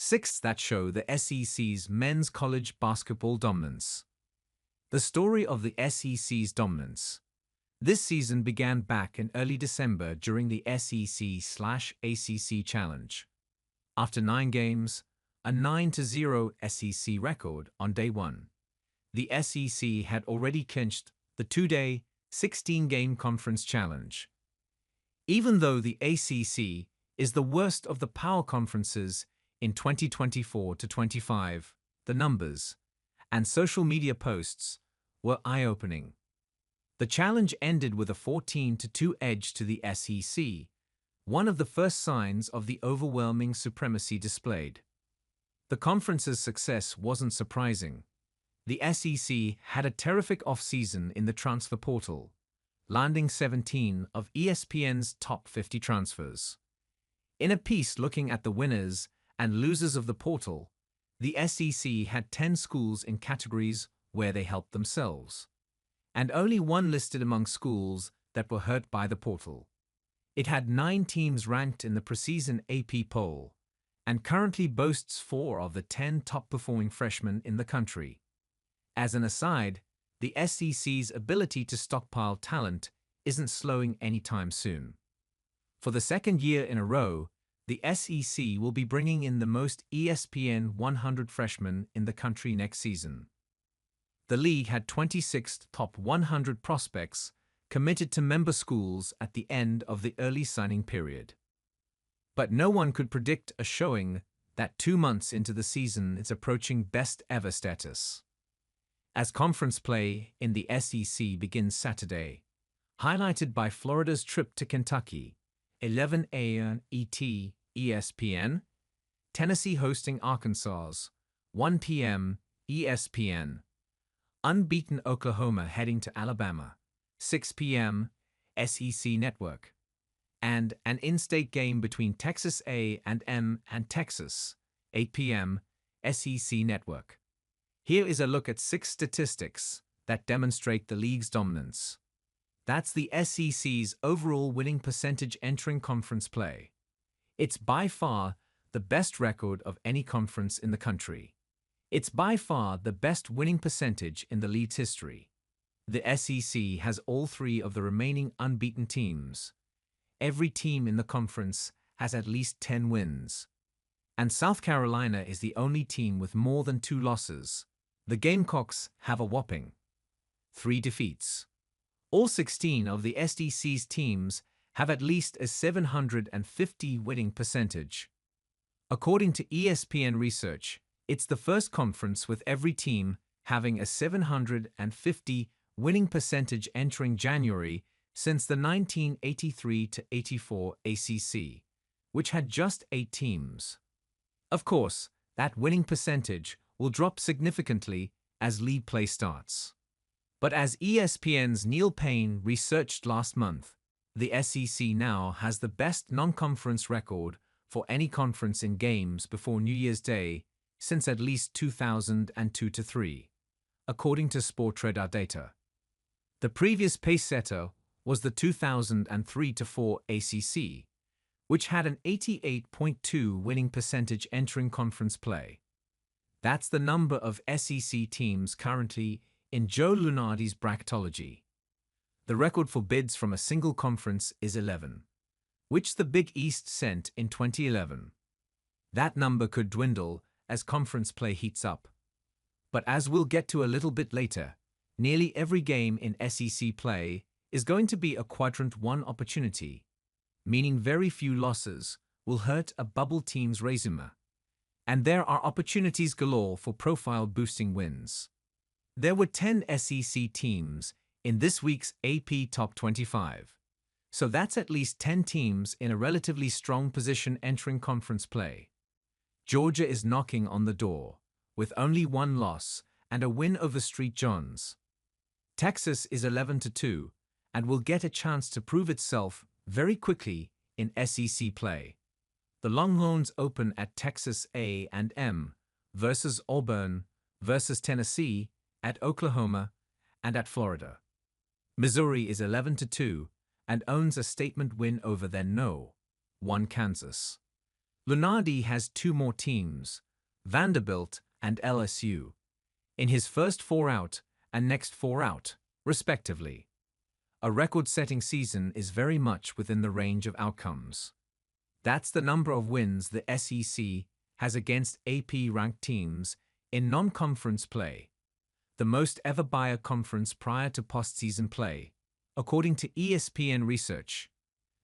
6 that show the SEC's men's college basketball dominance. The story of the SEC's dominance. This season began back in early December during the SEC/ACC Challenge. After 9 games, a 9-0 SEC record on day 1, the SEC had already clinched the 2-day, 16-game conference challenge. Even though the ACC is the worst of the power conferences in 2024-25, the numbers and social media posts were eye-opening. The challenge ended with a 14-2 edge to the SEC, one of the first signs of the overwhelming supremacy displayed. The conference's success wasn't surprising. The SEC had a terrific offseason in the transfer portal, landing 17 of ESPN's top 50 transfers. In a piece looking at the winners and losers of the portal, the SEC had 10 schools in categories where they helped themselves, and only one listed among schools that were hurt by the portal. It had 9 teams ranked in the preseason AP poll, and currently boasts 4 of the 10 top-performing freshmen in the country. As an aside, the SEC's ability to stockpile talent isn't slowing anytime soon. For the second year in a row, the SEC will be bringing in the most ESPN 100 freshmen in the country next season. The league had 26 top 100 prospects committed to member schools at the end of the early signing period. But no one could predict a showing that 2 months into the season is approaching best-ever status. As conference play in the SEC begins Saturday, highlighted by Florida's trip to Kentucky, 11 a.m. ET, ESPN, Tennessee hosting Arkansas, 1 p.m. ESPN, unbeaten Oklahoma heading to Alabama, 6 p.m. SEC Network, and an in-state game between Texas A&M and Texas, 8 p.m. SEC Network. Here is a look at 6 statistics that demonstrate the league's dominance. That's the SEC's overall winning percentage entering conference play. It's by far the best record of any conference in the country. It's by far the best winning percentage in the league's history. The SEC has all 3 of the remaining unbeaten teams. Every team in the conference has at least 10 wins. And South Carolina is the only team with more than 2 losses. The Gamecocks have a whopping 3 defeats. All 16 of the SEC's teams have at least a 750 winning percentage. According to ESPN research, it's the first conference with every team having a 750 winning percentage entering January since the 1983-84 ACC, which had just 8 teams. Of course, that winning percentage will drop significantly as league play starts. But as ESPN's Neil Payne researched last month, the SEC now has the best non-conference record for any conference in games before New Year's Day since at least 2002-3, according to Sportradar data. The previous pace-setter was the 2003-4 ACC, which had an 88.2 winning percentage entering conference play. That's the number of SEC teams currently in Joe Lunardi's bracketology. The record for bids from a single conference is 11, which the Big East sent in 2011. That number could dwindle as conference play heats up. But as we'll get to a little bit later, nearly every game in SEC play is going to be a Quadrant 1 opportunity, meaning very few losses will hurt a bubble team's resume. And there are opportunities galore for profile-boosting wins. There were 10 SEC teams in this week's AP Top 25, so that's at least 10 teams in a relatively strong position entering conference play. Georgia is knocking on the door, with only 1 loss and a win over St. John's. Texas is 11-2 and will get a chance to prove itself very quickly in SEC play. The Longhorns open at Texas A&M versus Auburn versus Tennessee, at Oklahoma, and at Florida. Missouri is 11-2 and owns a statement win over their No. 1 Kansas. Lunardi has two more teams, Vanderbilt and LSU, in his first four out and next four out, respectively. A record-setting season is very much within the range of outcomes. That's the number of wins the SEC has against AP-ranked teams in non-conference play, the most ever by a conference prior to postseason play, according to ESPN research.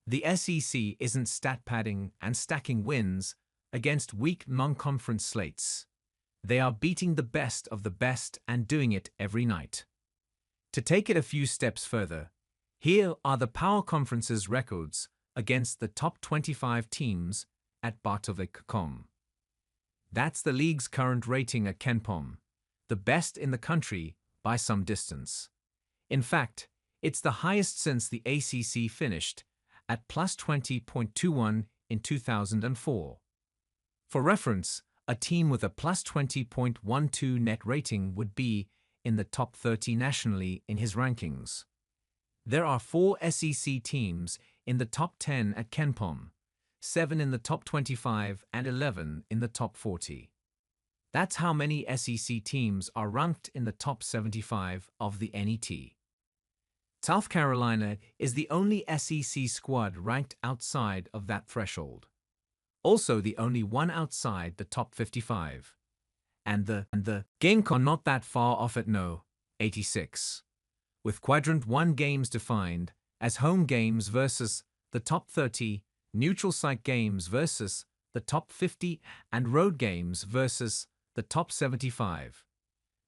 The SEC isn't stat padding and stacking wins against weak non-conference slates. They are beating the best of the best and doing it every night. To take it a few steps further, here are the Power Conference's records against the top 25 teams at Bartovik.com. That's the league's current rating at KenPom, the best in the country by some distance. In fact, it's the highest since the ACC finished at plus 20.21 in 2004. For reference, a team with a plus 20.12 net rating would be in the top 30 nationally in his rankings. There are 4 SEC teams in the top 10 at KenPom, 7 in the top 25 and 11 in the top 40. That's how many SEC teams are ranked in the top 75 of the NET. South Carolina is the only SEC squad ranked outside of that threshold. Also the only one outside the top 55. And the Gamecocks are not that far off at no. 86. With Quadrant 1 games defined as home games versus the top 30, neutral site games versus the top 50, and road games versus the top 75.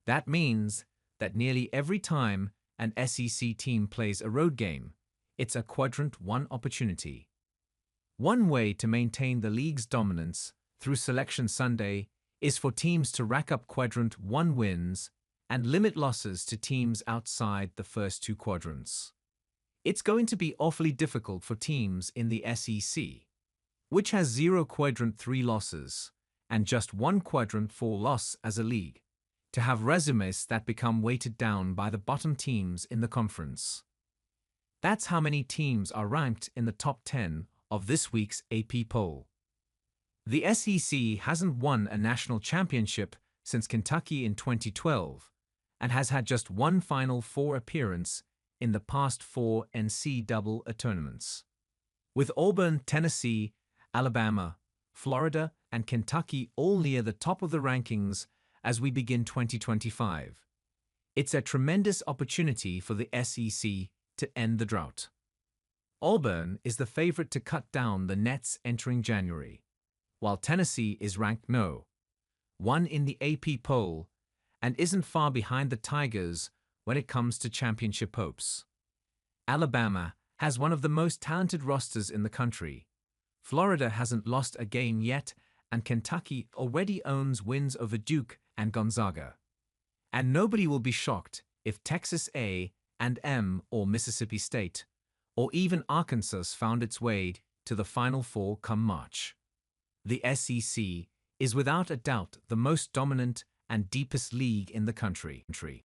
That means that nearly every time an SEC team plays a road game, it's a Quadrant 1 opportunity. One way to maintain the league's dominance through Selection Sunday is for teams to rack up Quadrant 1 wins and limit losses to teams outside the first two quadrants. It's going to be awfully difficult for teams in the SEC, which has 0 Quadrant 3 losses and just 1 Quadrant 4 loss as a league, to have resumes that become weighted down by the bottom teams in the conference. That's how many teams are ranked in the top 10 of this week's AP poll. The SEC hasn't won a national championship since Kentucky in 2012 and has had just one Final Four appearance in the past 4 NCAA tournaments. With Auburn, Tennessee, Alabama, Florida, and Kentucky all near the top of the rankings as we begin 2025, it's a tremendous opportunity for the SEC to end the drought. Auburn is the favorite to cut down the nets entering January, while Tennessee is ranked no. 1 in the AP poll and isn't far behind the Tigers when it comes to championship hopes. Alabama has one of the most talented rosters in the country. Florida hasn't lost a game yet, and Kentucky already owns wins over Duke and Gonzaga. And nobody will be shocked if Texas A&M or Mississippi State or even Arkansas found its way to the Final Four come March. The SEC is without a doubt the most dominant and deepest league in the country.